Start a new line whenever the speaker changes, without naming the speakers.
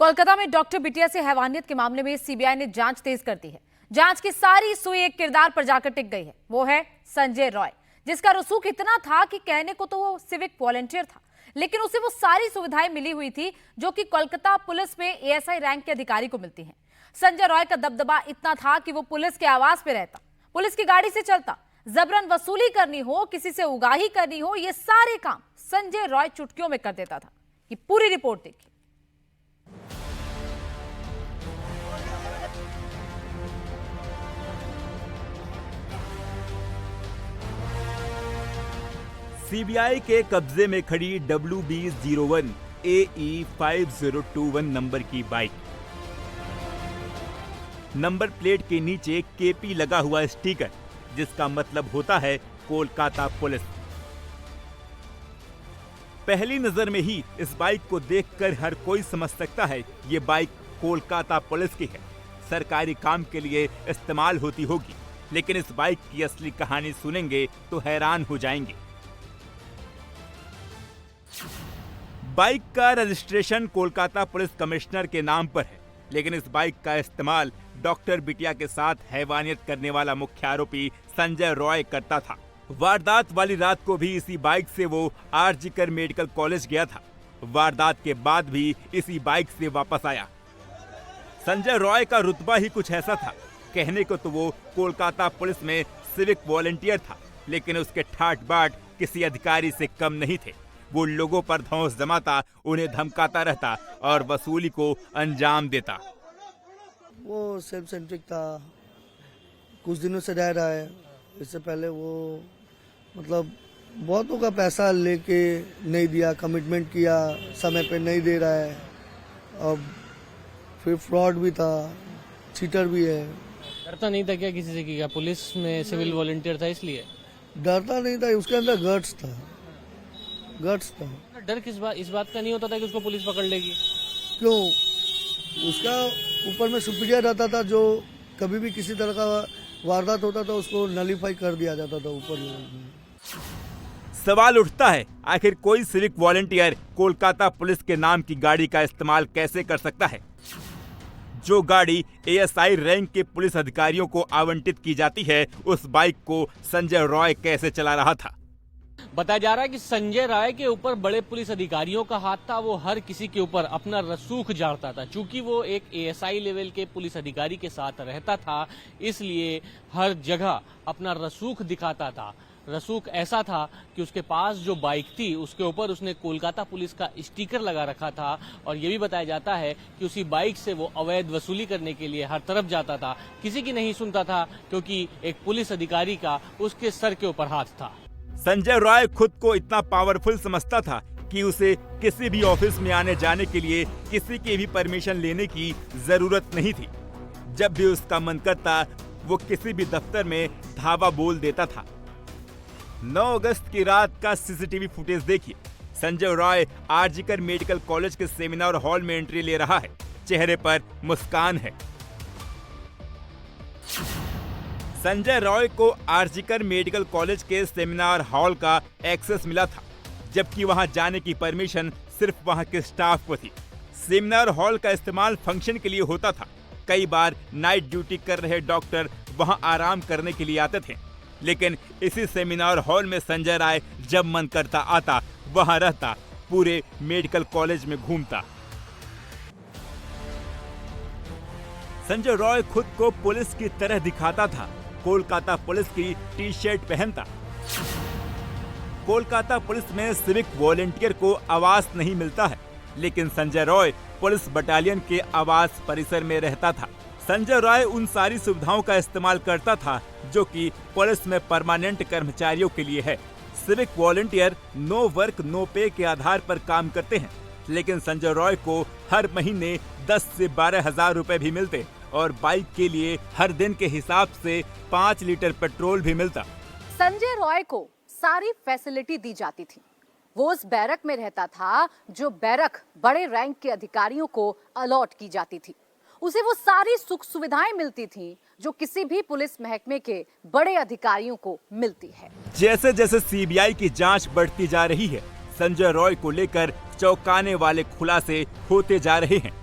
कोलकाता में डॉक्टर बिटिया से हैवानियत के मामले में सीबीआई ने जांच तेज कर दी है। जांच की सारी सुई एक किरदार पर जाकर टिक गई है। वो है संजय रॉय, जिसका रसूख इतना था कि कहने को तो वो सिविक वॉलंटियर था, लेकिन उसे वो सारी सुविधाएं मिली हुई थी जो कि कोलकाता पुलिस में एएसआई रैंक के अधिकारी को मिलती हैं। संजय रॉय का दबदबा इतना था कि वो पुलिस के आवास पे रहता, पुलिस की गाड़ी से चलता, जबरन वसूली करनी हो, किसी से उगाही करनी हो, ये सारे काम संजय रॉय चुटकियों में कर देता था। ये पूरी रिपोर्ट देखिए।
सीबीआई के कब्जे में खड़ी WB01 AE 5021 नंबर की बाइक, नंबर प्लेट के नीचे KP लगा हुआ स्टिकर, जिसका मतलब होता है कोलकाता पुलिस। पहली नजर में ही इस बाइक को देखकर हर कोई समझ सकता है ये बाइक कोलकाता पुलिस की है, सरकारी काम के लिए इस्तेमाल होती होगी। लेकिन इस बाइक की असली कहानी सुनेंगे तो हैरान हो जाएंगे। बाइक का रजिस्ट्रेशन कोलकाता पुलिस कमिश्नर के नाम पर है, लेकिन इस बाइक का इस्तेमाल डॉक्टर बिटिया के साथ हैवानियत करने वाला मुख्य आरोपी संजय रॉय करता था। वारदात वाली रात को भी इसी बाइक से वो आरजीकर मेडिकल कॉलेज गया था। वारदात के बाद भी इसी बाइक से वापस आया। संजय रॉय का रुतबा ही कुछ ऐसा था, कहने को तो वो कोलकाता पुलिस में सिविक वॉलंटियर था, लेकिन उसके ठाट बाट किसी अधिकारी से कम नहीं थे। वो लोगों पर धौंस जमाता, उन्हें धमकाता रहता और वसूली को अंजाम देता।
वो सेल्फ सेंट्रिक था, कुछ दिनों से रह रहा है। इससे पहले वो मतलब बहुतों का पैसा लेके नहीं दिया, कमिटमेंट किया, समय पे नहीं दे रहा है। अब फिर फ्रॉड भी था, चीटर भी है।
डरता नहीं था क्या किसी से? क्या पुलिस में सिविल वॉलंटियर था इसलिए
डरता नहीं था, उसके अंदर गट्स था।
डर इस बात का नहीं होता था कि उसको पुलिस पकड़ लेगी?
क्यों? उसका ऊपर में सुपीरियर रहता था, जो कभी भी किसी तरह का वारदात होता था उसको नलीफाई कर दिया जाता था ऊपर में।
सवाल उठता है, आखिर कोई सिविक वॉलंटियर कोलकाता पुलिस के नाम की गाड़ी का इस्तेमाल कैसे कर सकता है? जो गाड़ी एएसआई रैंक के पुलिस अधिकारियों को आवंटित की जाती है, उस बाइक को संजय रॉय कैसे चला रहा था?
बताया जा रहा है कि संजय राय के ऊपर बड़े पुलिस अधिकारियों का हाथ था। वो हर किसी के ऊपर अपना रसूख झाड़ता था। चूंकि वो एक एएसआई लेवल के पुलिस अधिकारी के साथ रहता था, इसलिए हर जगह अपना रसूख दिखाता था। रसूख ऐसा था कि उसके पास जो बाइक थी उसके ऊपर उसने कोलकाता पुलिस का स्टिकर लगा रखा था। और ये भी बताया जाता है कि उसी बाइक से वो अवैध वसूली करने के लिए हर तरफ जाता था, किसी की नहीं सुनता था, क्योंकि एक पुलिस अधिकारी का उसके सर के ऊपर हाथ था।
संजय रॉय खुद को इतना पावरफुल समझता था कि उसे किसी भी ऑफिस में आने जाने के लिए किसी की भी परमिशन लेने की जरूरत नहीं थी। जब भी उसका मन करता, वो किसी भी दफ्तर में धावा बोल देता था। 9 अगस्त की रात का सीसीटीवी फुटेज देखिए। संजय रॉय आरजीकर मेडिकल कॉलेज के सेमिनार हॉल में एंट्री ले रहा है। चेहरे पर मुस्कान है। संजय रॉय को आरजीकर मेडिकल कॉलेज के सेमिनार हॉल का एक्सेस मिला था, जबकि वहां जाने की परमिशन सिर्फ वहां के स्टाफ को थी। सेमिनार हॉल का इस्तेमाल फंक्शन के लिए होता था। कई बार नाइट ड्यूटी कर रहे डॉक्टर वहां आराम करने के लिए आते थे, लेकिन इसी सेमिनार हॉल में संजय राय जब मन करता आता, वहां रहता, पूरे मेडिकल कॉलेज में घूमता। संजय रॉय खुद को पुलिस की तरह दिखाता था। कोलकाता पुलिस की टी-शर्ट पहनता। कोलकाता पुलिस में सिविक वॉलंटियर को आवास नहीं मिलता है, लेकिन संजय रॉय पुलिस बटालियन के आवास परिसर में रहता था। संजय रॉय उन सारी सुविधाओं का इस्तेमाल करता था जो कि पुलिस में परमानेंट कर्मचारियों के लिए है। Civic volunteer no work no pay के आधार पर काम करते हैं, लेकिन संजय रॉय को हर महीने 10 से 12 हजार रुपए भी मिलते और बाइक के लिए हर दिन के हिसाब से 5 लीटर पेट्रोल भी मिलता।
संजय रॉय को सारी फैसिलिटी दी जाती थी। वो उस बैरक में रहता था जो बैरक बड़े रैंक के अधिकारियों को अलॉट की जाती थी। उसे वो सारी सुख सुविधाएं मिलती थी जो किसी भी पुलिस महकमे के बड़े अधिकारियों को मिलती है।
जैसे जैसे सीबीआई की जांच बढ़ती जा रही है, संजय रॉय को लेकर चौंकाने वाले खुलासे होते जा रहे हैं।